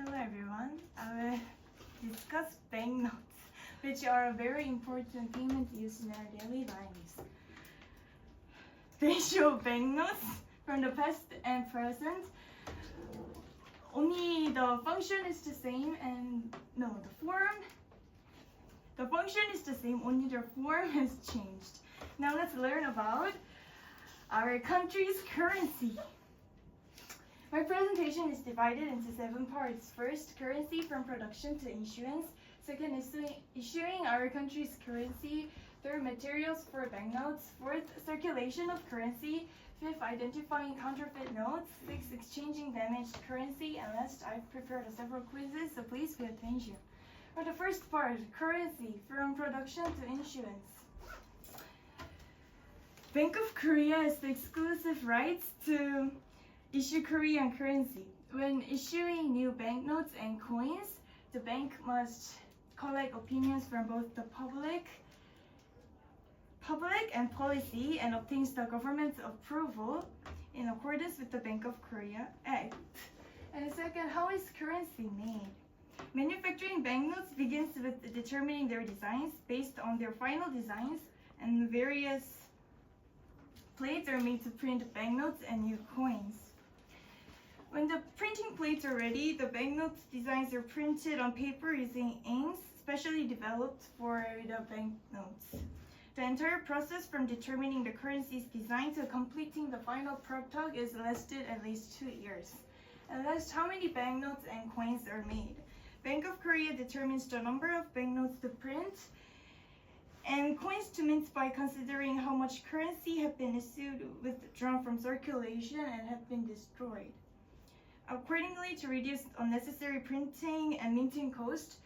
Hello everyone. I will discuss banknotes, which are a very important payment used in our daily lives. They show banknotes from the past and present. Only the function is the same the function is the same, only the form has changed. Now let's learn about our country's currency. My presentation is divided into 7 parts. First, currency from production to issuance. Second, issuing our country's currency. Third, materials for banknotes. Fourth, circulation of currency. Fifth, identifying counterfeit notes. Sixth, exchanging damaged currency. And last, I've prepared several quizzes, so please pay attention. For the first part, currency from production to issuance. Bank of Korea has the exclusive rights to issue Korean currency. When issuing new banknotes and coins, the bank must collect opinions from both the public and policy and obtains the government's approval in accordance with the Bank of Korea Act. And second, how is currency made? Manufacturing banknotes begins with determining their designs based on their final designs, and various plates are made to print banknotes and new coins. When the printing plates are ready, the banknote designs are printed on paper using inks specially developed for the banknotes. The entire process from determining the currency's design to completing the final product is lasted at least 2 years. And last, how many banknotes and coins are made? Bank of Korea determines the number of banknotes to print and coins to mint by considering how much currency have been issued, withdrawn from circulation, and have been destroyed. Accordingly, to reduce unnecessary printing and minting costs,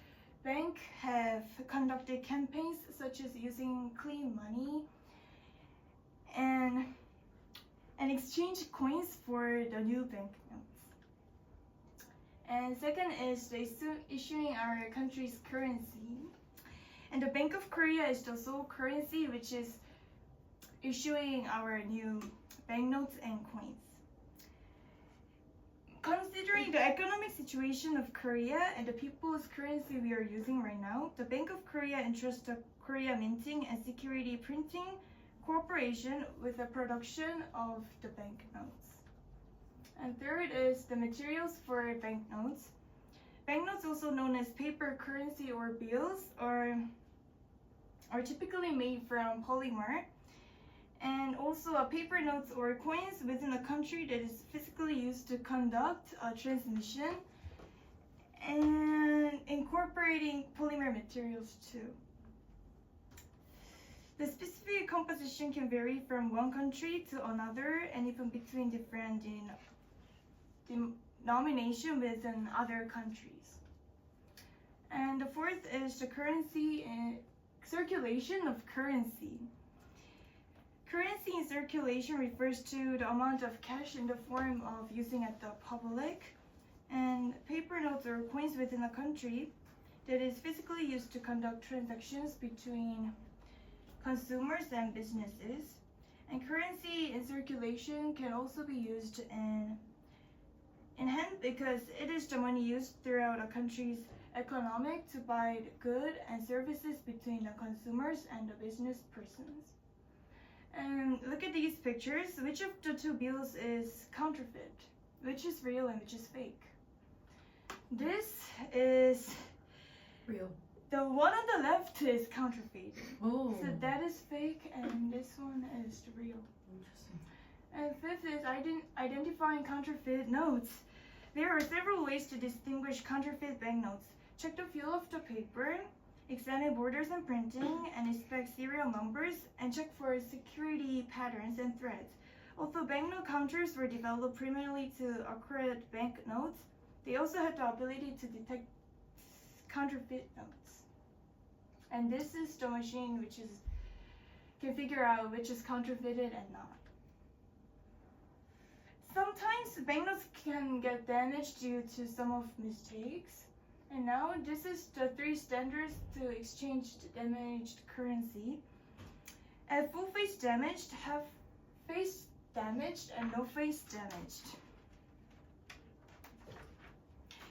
banks have conducted campaigns such as using clean money and exchange coins for the new banknotes. And second is the issuing our country's currency. And the Bank of Korea is the sole currency which is issuing our new banknotes and coins. Considering the economic situation of Korea and the people's currency we are using right now, the Bank of Korea entrusts the Korea Minting and Security Printing Corporation with the production of the banknotes. And third is the materials for banknotes. Banknotes, also known as paper currency or bills, are typically made from polymer. And also paper notes or coins within a country that is physically used to conduct a transmission, and incorporating polymer materials too. The specific composition can vary from one country to another and even between different denomination within other countries. And the fourth is the currency and circulation of currency. Currency in circulation refers to the amount of cash in the form of using at the public, and paper notes or coins within a country that is physically used to conduct transactions between consumers and businesses. And currency in circulation can also be used in hand because it is the money used throughout a country's economy to buy goods and services between the consumers and the business persons. And look at these pictures. Which of the two bills is counterfeit? Which is real and which is fake? This is real. The one on the left is counterfeit. Oh. So that is fake, and this one is real. Interesting. And fifth is identifying counterfeit notes. There are several ways to distinguish counterfeit banknotes. Check the feel of the paper, examine borders and printing, and inspect serial numbers, and check for security patterns and threads. Although banknote counters were developed primarily to accurate banknotes, they also had the ability to detect counterfeit notes. And this is the machine which can figure out which is counterfeited and not. Sometimes banknotes can get damaged due to some of mistakes. And now this is the 3 standards to exchange damaged currency. At full face damaged, half face damaged, and no face damaged.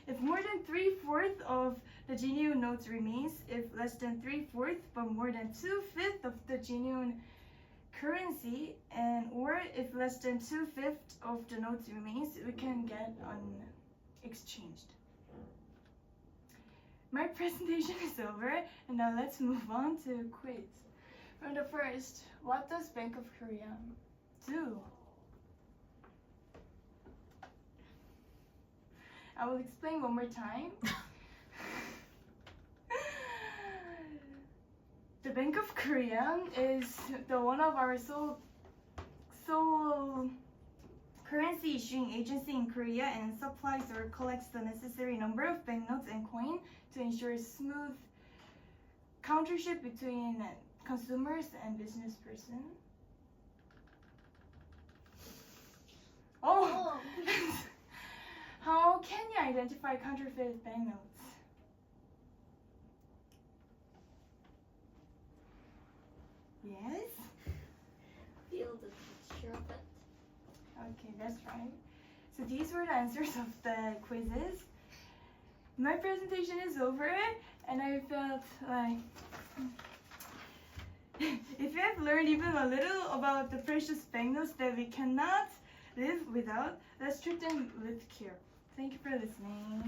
If more than 3/4 of the genuine notes remains, if less than 3/4 but more than 2/5 of the genuine currency, and or if less than 2/5 of the notes remains, we can get exchanged. My presentation is over, and now let's move on to quiz. From the first, what does Bank of Korea do? I will explain one more time. The Bank of Korea is the one of our sole currency issuing agency in Korea, and supplies or collects the necessary number of banknotes and coin to ensure smooth countership between consumers and business person. Oh! How can you identify counterfeit banknotes? Yes? Feel the texture of it. Okay, that's right. So these were the answers of the quizzes. My presentation is over, and I felt like if you have learned even a little about the precious banknotes that we cannot live without, let's treat them with care. Thank you for listening.